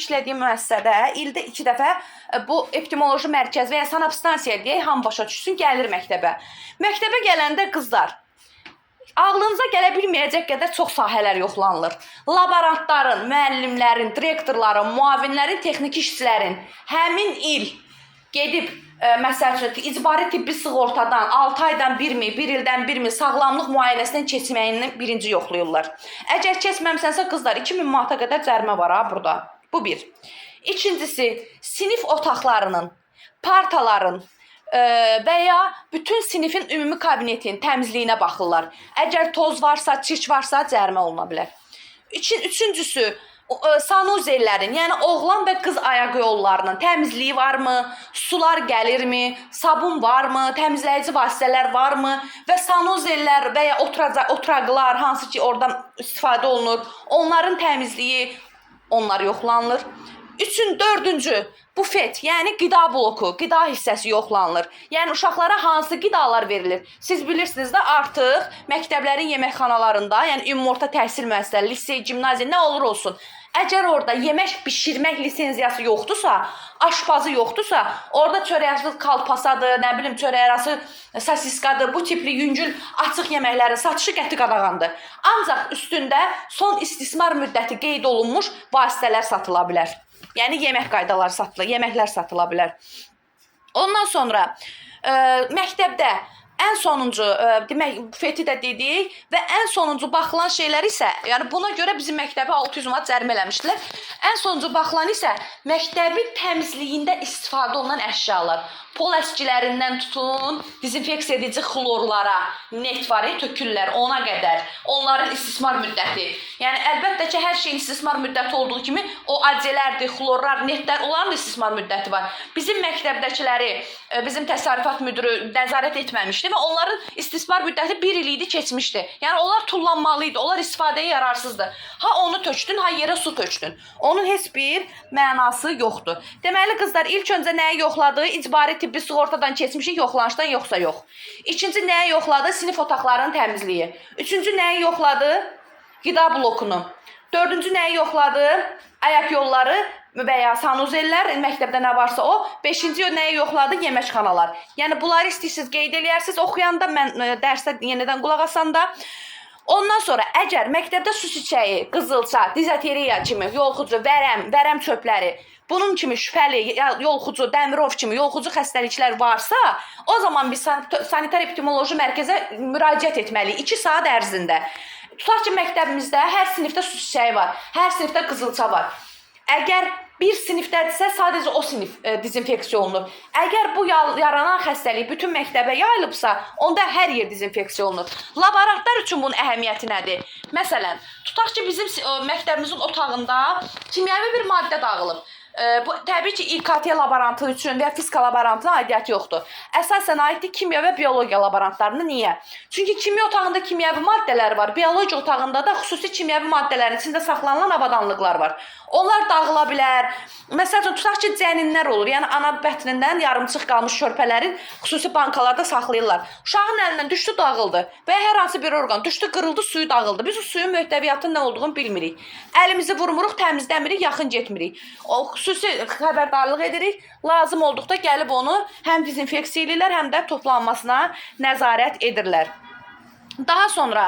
işlədiyim müəssisədə ildə 2 dəfə bu epidemioloji mərkəz və ya sanepidstansiya deyək, hamı başa düşsün, gəlir məktəbə. Məktəbə gələndə qızlar, ağlınıza gələ bilməyəcək qədər çox sahələr yoxlanılır. Laborantların, müəllimlərin, direktorların, müavinlərin, texniki işçilərin həmin il gedib, məsəl üçün, icbari tibbi sığortadan 6 aydan 1mi, 1 ildən 1mi sağlamlıq müayinəsindən keçməyini birinci yoxlayırlar. Əgər keçməmisənsə qızlar 2000 manata qədər cərimə var ha burada. Bu bir. İkincisi, sinif otaqlarının, partaların və ya bütün sinifin ümumi kabinetin təmizliyinə baxırlar. Əgər toz varsa, çirk varsa cərimə oluna bilər. Üçüncüsü, sanuzellərin, yəni oğlan və qız ayaq yollarının təmizliyi varmı, sular gəlirmi, sabun varmı, təmizləyici vasitələr varmı və sanuzellər və ya oturaqlar, hansı ki oradan istifadə olunur, onların təmizliyi, onlar yoxlanılır. Dördüncü, bufet, yəni qida bloku, qida hissəsi yoxlanılır. Yəni uşaqlara hansı qidalar verilir? Siz bilirsiniz də artıq məktəblərin yeməkxanalarında, yəni ümumorta təhsil müəssisələri, lisey, gimnaziya nə olur olsun, əgər orada yemək bişirmək lisenziyası yoxdursa, aşpazı yoxdursa, orada çörəkarası kalpasadır, nə bilim çörəkarası sosiskadır, bu tipli yüngül açıq yeməklərin satışı qəti qadağandır. Ancaq üstündə son istismar müddəti qeyd olunmuş vasitələr satıla bilər. Yəni yemək qaydaları satılır, yeməklər satıla bilər. Ondan sonra məktəbdə ən sonuncu, demək, bufeti də dedik və ən sonuncu baxılan şeylər isə, yəni buna görə bizim məktəbi 600 manat cərimə eləmişdilər. Ən sonuncu baxılan isə məktəbin təmizliyində istifadə olunan əşyalar. Pol əskilərindən tutun, dezinfeksiya edici xlorlara, net var, tökürlər ona qədər, onların istismar müddəti. Yəni əlbəttə ki, hər şeyin istismar müddəti olduğu kimi o acələrdir, xlorlar, netlər, onların da istismar müddəti var. Bizim məktəbdəkiləri bizim təsərrüfat müdürü nəzarət etməmişdi və onların istismar müddəti 1 il idi, keçmişdi. Yəni onlar tullanmalıydı, onlar istifadəyə yararsızdır. Ha onu tökdün, ha yerə su tökdün. Onun heç bir mənası yoxdur. Deməli qızlar, ilk öncə nəyi yoxladı? İcbari tibbi sığortadan keçmişik, yoxlanışdan yoxsa yox. İkinci nəyi yoxladı? Sinif otaqlarının təmizliyi. Üçüncü nəyi yoxladı? Qida blokunu. Dördüncü nəyi yoxladı? Ayaq yolları və ya sanuzellər, məktəbdə nə varsa o. Beşinci nəyi yoxladı? Yeməkxanalar. Yəni bunları istəyirsiniz, qeyd eləyərsiniz, oxuyanda, mən dərsdə yenidən qulaq asanda. Ondan sonra əgər məktəbdə su çiçəyi, qızılça, dizateriya kimi, yolxucu, vərəm çöpləri, bunun kimi şübhəli, yolxucu, dəmirov kimi yolxucu xəstəliklər varsa, o zaman biz sanitar epidemioloji mərkəzə müraciət etməliyik 2 saat ərzində. Tutaq ki, məktəbimizdə hər sinifdə su çiçəyi var, hər sinifdə qızılça var. Əgər bir sinifdədirsə, sadəcə o sinif dezinfeksiya olunur. Əgər bu yaranan xəstəlik bütün məktəbə yayılıbsa, onda hər yer dezinfeksiya olunur. Laborantlar üçün bunun əhəmiyyəti nədir? Məsələn, tutaq ki, bizim məktəbimizin otağında kimyəvi bir maddə dağılıb. Bu təbii ki, İKT laborantı üçün və ya fizika laborantına aidiyyəti yoxdur. Əsasən aiddir kimya və biologiya laborantlarına. Niyə? Çünki kimya otağında kimyəvi maddələr var, biologiya otağında da xüsusi kimyəvi maddələrin içində saxlanılan avadanlıqlar var. Onlar dağıla bilər. Məsələn, tutaq ki, cəninlər olur, yəni ana bətnindən yarımçıq qalmış körpələrin xüsusi bankalarda saxlayırlar. Uşağın əlindən düşdü, dağıldı və ya hər hansı bir orqan düşdü, qırıldı, suyu dağıldı. Biz o suyun mühtəviyyatının nə olduğunu bilmirik. Əlimizi vurmuruq, təmizləmirik, yaxın getmirik. O xüsusi xəbərdarlıq edirik. Lazım olduqda gəlib onu həm dezinfeksiya edirlər, həm də toplanmasına nəzarət edirlər. Daha sonra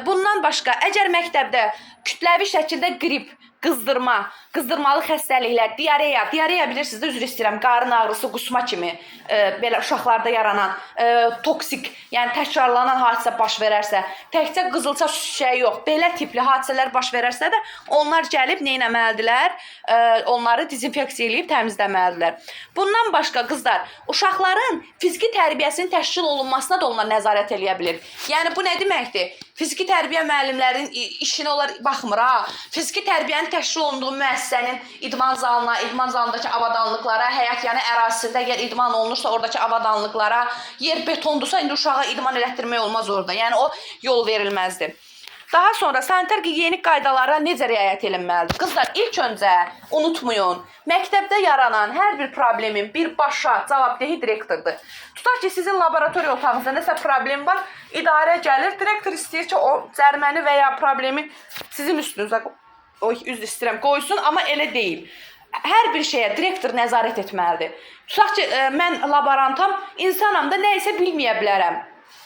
bundan başqa, əgər məktəbdə kütləvi şəkildə qrip, qızdırmalı xəstəliklər, diareya bilirsiniz də, üzr istəyirəm, qarın ağrısı, qusma kimi belə uşaqlarda yaranan toksik, yəni təkrarlanan hadisə baş verərsə, təkcə qızılça çiçəyi yox, belə tipli hadisələr baş verərsə də onlar gəlib nə etməlidirlər? Onları dezinfeksiya edib təmizləməlidirlər. Bundan başqa qızlar, uşaqların fiziki tərbiyəsinin təşkil olunmasına da onlar nəzarət eləyə bilir. Yəni bu nə deməkdir? Fiziki tərbiyə müəllimlərinin işinə onlar baxmır ha. Fiziki tərbiyənin təşkil olunduğu müəssisənin idman zalına, idman zalındakı avadanlıqlara, həyat yəni ərazisində əgər idman olunursa oradakı avadanlıqlara, yer betondursa indi uşağa idman elətdirmək olmaz orada. Yəni o yol verilməzdir. Daha sonra sanitar gigiyenik qaydalara necə riayət edilməlidir? Qızlar, ilk öncə unutmayın, məktəbdə yaranan hər bir problemin birbaşa cavabdehi direktordur. Tutaq ki, sizin laboratoriya otağınızda nəsə problem var, idarə gəlir, direktor istəyir ki, o cəriməni və ya problemi sizin üstünüzə üzr istəyirəm, qoysun, amma elə deyil. Hər bir şeyə direktor nəzarət etməlidir. Tutaq ki, mən laborantam, insanam da nə isə bilməyə bilərəm.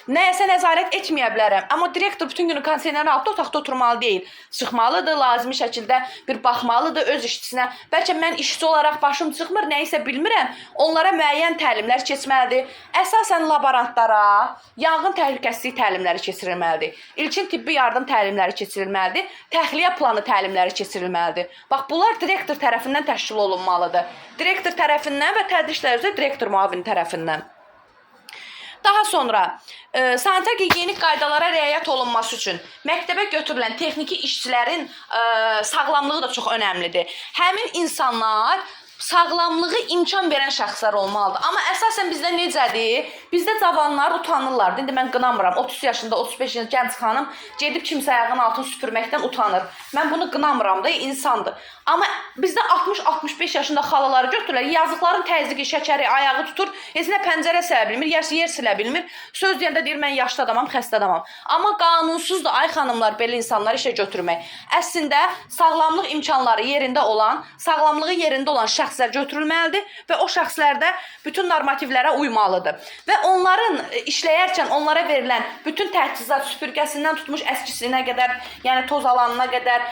Nəyəsə nəzarət etməyə bilərəm. Amma direktor bütün günü kondisionerin altında otaqda oturmalı deyil. Çıxmalıdır, lazımi şəkildə bir baxmalıdır öz işçisinə. Bəlkə mən işçi olaraq başım çıxmır, nə isə bilmirəm. Onlara müəyyən təlimlər keçməlidir. Əsasən laborantlara yanğın təhlükəsizliyi təlimləri keçirilməlidir. İlkin tibbi yardım təlimləri keçirilməlidir. Təxliyə planı təlimləri keçirilməlidir. Bax, bunlar direktor tərəfindən təşkil olunmalıdır. Direktor tərəfindən və tədris üzrə direktor müavini tərəfindən. Daha sonra sanitar gigiyenik qaydalara riayət olunması üçün məktəbə götürülən texniki işçilərin sağlamlığı da çox önəmlidir. Həmin insanlar sağlamlığı imkan verən şəxslər olmalıdır. Amma əsasən bizdə necədir? Bizdə cavanlar utanırlar. İndi mən qınamıram. 30 yaşında, 35 yaşında gənc xanım gedib kimsə ayağının altını süpürməkdən utanır. Mən bunu qınamıram da, insandır. Amma bizdə 60-65 yaşında xalaları götürürlər. Yazıqların təzyiqi, şəkəri, ayağı tutur. Heç nə pəncərə silə bilmir, yer silə bilmir. Söz deyəndə deyir, mən yaşlı adamam, xəstə adamam. Amma qanunsuzdur, ay xanımlar, belə insanları işə götürmək. Əslində, sağlamlıq imkanları yerində olan, sağlamlığı yerində olan şəxslər götürülməlidir və o şəxslərdə bütün normativlərə uymalıdır. Və onların işləyərkən onlara verilən bütün təchizat, süpürgəsindən tutmuş əskisinə qədər, yəni toz alanına qədər,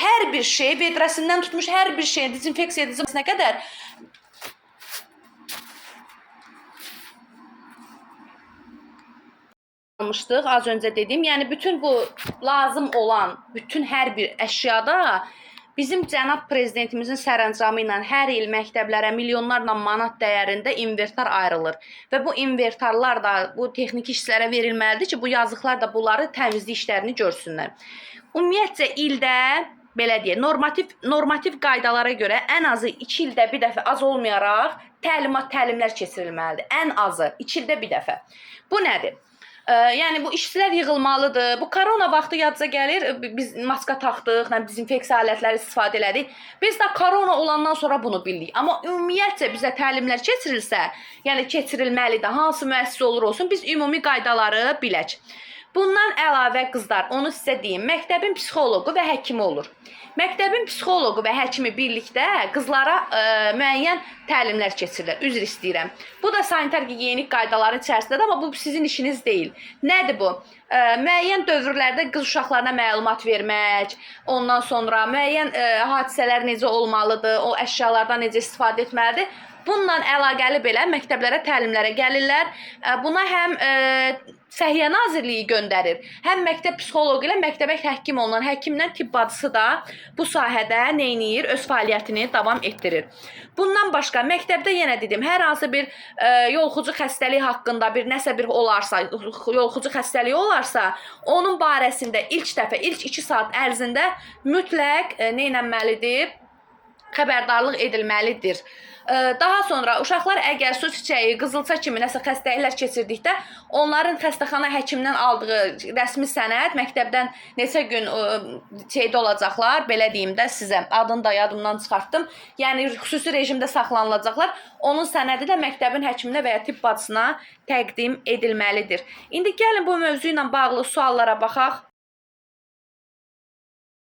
hər bir şey, vedrəsindən tutmuş hər bir şey, dezinfeksiya edilməsinə qədər almışdıq, az öncə dedim. Yəni bütün bu lazım olan bütün hər bir əşyada bizim cənab prezidentimizin sərəncamı ilə hər il məktəblərə milyonlarla manat dəyərində inventar ayrılır. Və bu inventarlar da bu texniki işçilərə verilməlidir ki, bu yazıqlar da bunları təmizlik işlərini görsünlər. Ümumiyyətcə ildə belə deyək, normativ qaydalara görə ən azı 2 ildə bir dəfə az olmayaraq təlimlər keçirilməlidir. Ən azı 2 ildə bir dəfə. Bu nədir? Yəni bu işçilər yığılmalıdır. Bu korona vaxtı yadca gəlir, biz maska taxdıq, dezinfeksiya alətləri istifadə elədik. Biz də korona olandan sonra bunu bildik. Amma ümumiyyətcə bizə təlimlər keçirilsə, yəni keçirilməlidir, hansı müəssisə olur olsun, biz ümumi qaydaları bilək. Bundan əlavə qızlar, onu sizə deyim, məktəbin psixoloqu və həkimi olur. Məktəbin psixoloqu və həkimi birlikdə qızlara müəyyən təlimlər keçirilir. Üzr istəyirəm. Bu da sanitar gigiyenik qaydaların içərisindədir, amma bu sizin işiniz deyil. Nədir bu? Müəyyən dövrlərdə qız uşaqlarına məlumat vermək, ondan sonra müəyyən hadisələr necə olmalıdır, o əşyalardan necə istifadə etməlidir. Bununla əlaqəli belə məktəblərə təlimlərə gəlirlər. Buna həm Səhiyyə Nazirliyi göndərir, həm məktəb psixoloqu ilə məktəbə həkim olunan həkimdən tibb bacısı da bu sahədə neyniyir, öz fəaliyyətini davam etdirir. Bundan başqa məktəbdə yenə dedim, hər hansı bir yoluxucu xəstəlik haqqında nəsə bir olarsa, yoluxucu xəstəliyi olarsa, onun barəsində ilk dəfə, ilk 2 saat ərzində mütləq neynənməlidir? Xəbərdarlıq edilməlidir. Daha sonra uşaqlar əgər su çiçəyi, qızılça kimi nəsə xəstəliklər keçirdikdə onların xəstəxana həkimindən aldığı rəsmi sənəd məktəbdən neçə gün şeydə olacaqlar, belə deyim də sizə, adını da yadımdan çıxartdım. Yəni xüsusi rejimdə saxlanılacaqlar. Onun sənədi də məktəbin həkiminə və ya tibb bacısına təqdim edilməlidir. İndi gəlin bu mövzu ilə bağlı suallara baxaq.